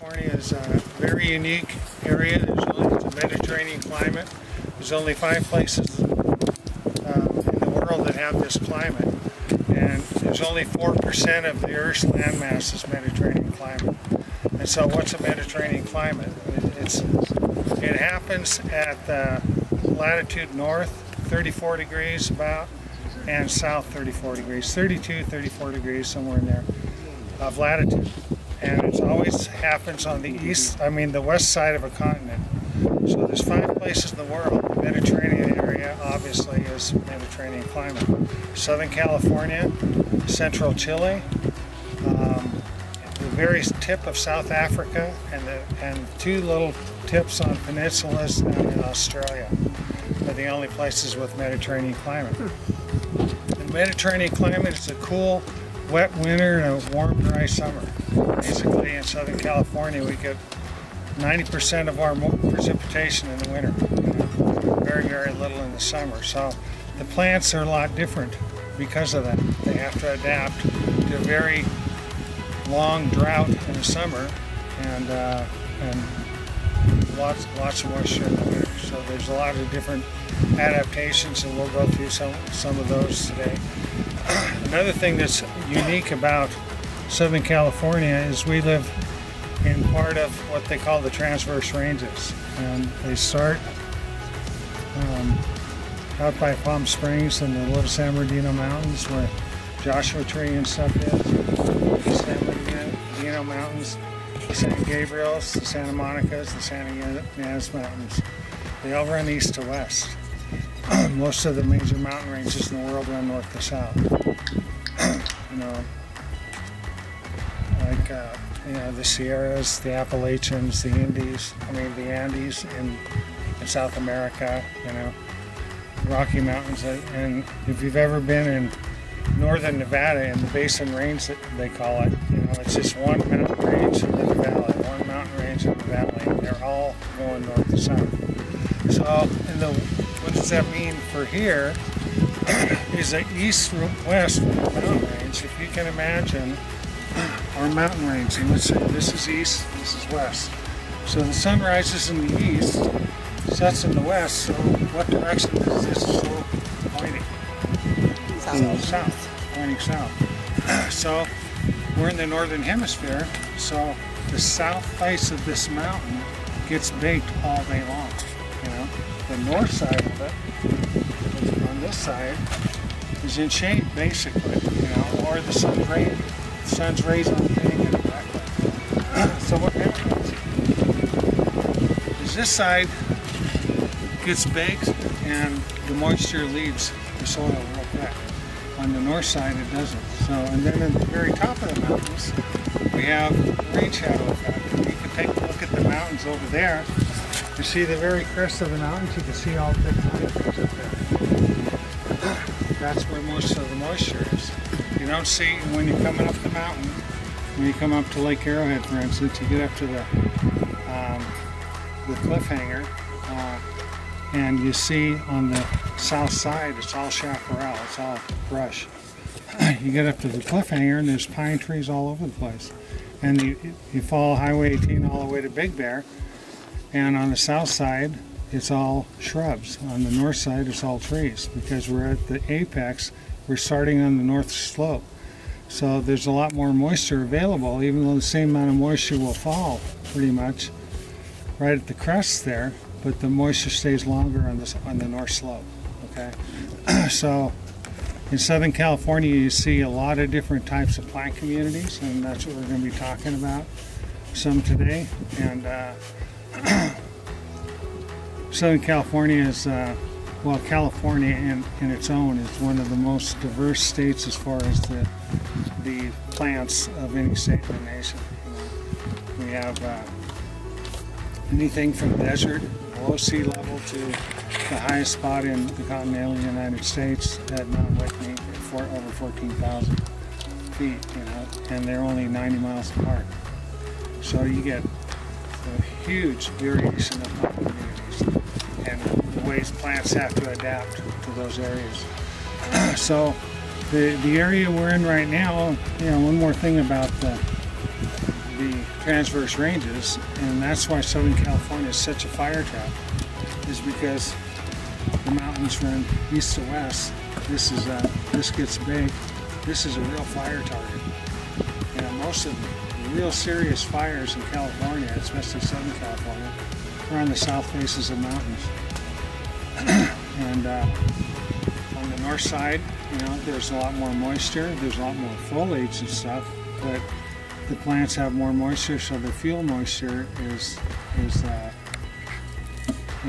California is a very unique area. It's a Mediterranean climate. There's only 5 places in the world that have this climate, and there's only 4% of the Earth's landmass is Mediterranean climate. And so, what's a Mediterranean climate? It happens at latitude north 34 degrees about, and south 34 degrees, 32, 34 degrees, somewhere in there of latitude. And it always happens on the the west side of a continent. So there's 5 places in the world. The Mediterranean area obviously is Mediterranean climate. Southern California, central Chile, the very tip of South Africa, and 2 little tips on peninsulas in Australia are the only places with Mediterranean climate. The Mediterranean climate is a cool, wet winter and a warm, dry summer. Basically, in Southern California, we get 90% of our precipitation in the winter, very, very little in the summer. So the plants are a lot different because of that. They have to adapt to a very long drought in the summer and lots of moisture in the winter. So there's a lot of different adaptations, and we'll go through some of those today. Another thing that's unique about Southern California is we live in part of what they call the transverse ranges, and they start out by Palm Springs in the Little San Bernardino Mountains, where Joshua Tree and stuff is, the San Bernardino Mountains, the San Gabriel's, the Santa Monica's, the Santa Ynez Mountains. They all run east to west. Most of the major mountain ranges in the world run north to south. The Sierras, the Appalachians, the Andes in South America, Rocky Mountains. And if you've ever been in northern Nevada in the Basin Range, that they call it, it's just one mountain range in the valley, one mountain range in the valley, and they're all going north to south. So, what does that mean for here? Is a east-west mountain range. If you can imagine our mountain range, and let's say this is east, this is west. So the sun rises in the east, sets in the west, so what direction is this slope pointing? South, pointing south. So we're in the northern hemisphere, so the south face of this mountain gets baked all day long. The north side of it, on this side, is in shade basically, or the sun's rays aren't hitting it directly. So what happens is this side gets baked and the moisture leaves the soil real quick. On the north side it doesn't. So, and then at the very top of the mountains we have rain shadow effect. You can take a look at the mountains over there. You see the very crest of the mountains, you can see all the big mountains up there. That's where most of the moisture is. You don't see when you're coming up the mountain, when you come up to Lake Arrowhead, for instance, you get up to the cliffhanger, and you see on the south side it's all chaparral, it's all brush. You get up to the cliffhanger and there's pine trees all over the place. And you follow Highway 18 all the way to Big Bear, and on the south side it's all shrubs. On the north side it's all trees, because we're at the apex. We're starting on the north slope. So there's a lot more moisture available, even though the same amount of moisture will fall pretty much right at the crest there, but the moisture stays longer on the north slope. Okay, so in Southern California you see a lot of different types of plant communities, and that's what we're going to be talking about some today. And Southern California is California in its own is one of the most diverse states as far as the plants of any state in the nation. We have anything from desert below sea level to the highest spot in the continental United States at Mount Whitney at over 14,000 feet, and they're only 90 miles apart. So you get a huge variation of plant communities and the ways plants have to adapt to those areas. So the area we're in right now, one more thing about the transverse ranges, and that's why Southern California is such a fire trap, is because the mountains run east to west. This gets big. This is a real fire target. And most of the real serious fires in California, especially Southern California, are on the south faces of mountains. And on the north side, you know, there's a lot more moisture, there's a lot more foliage and stuff, but the plants have more moisture, so the fuel moisture is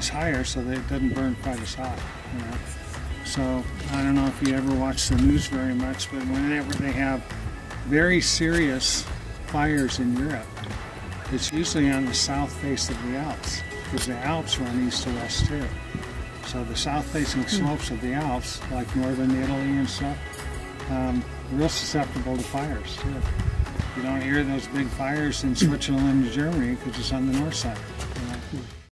higher, so that it doesn't burn quite as hot. You know? So I don't know if you ever watch the news very much, but whenever they have very serious fires in Europe, it's usually on the south face of the Alps, because the Alps run east to west too. So the south-facing slopes of the Alps, like northern Italy and stuff, real susceptible to fires too. You don't hear those big fires in Switzerland and Germany because it's on the north side. You know?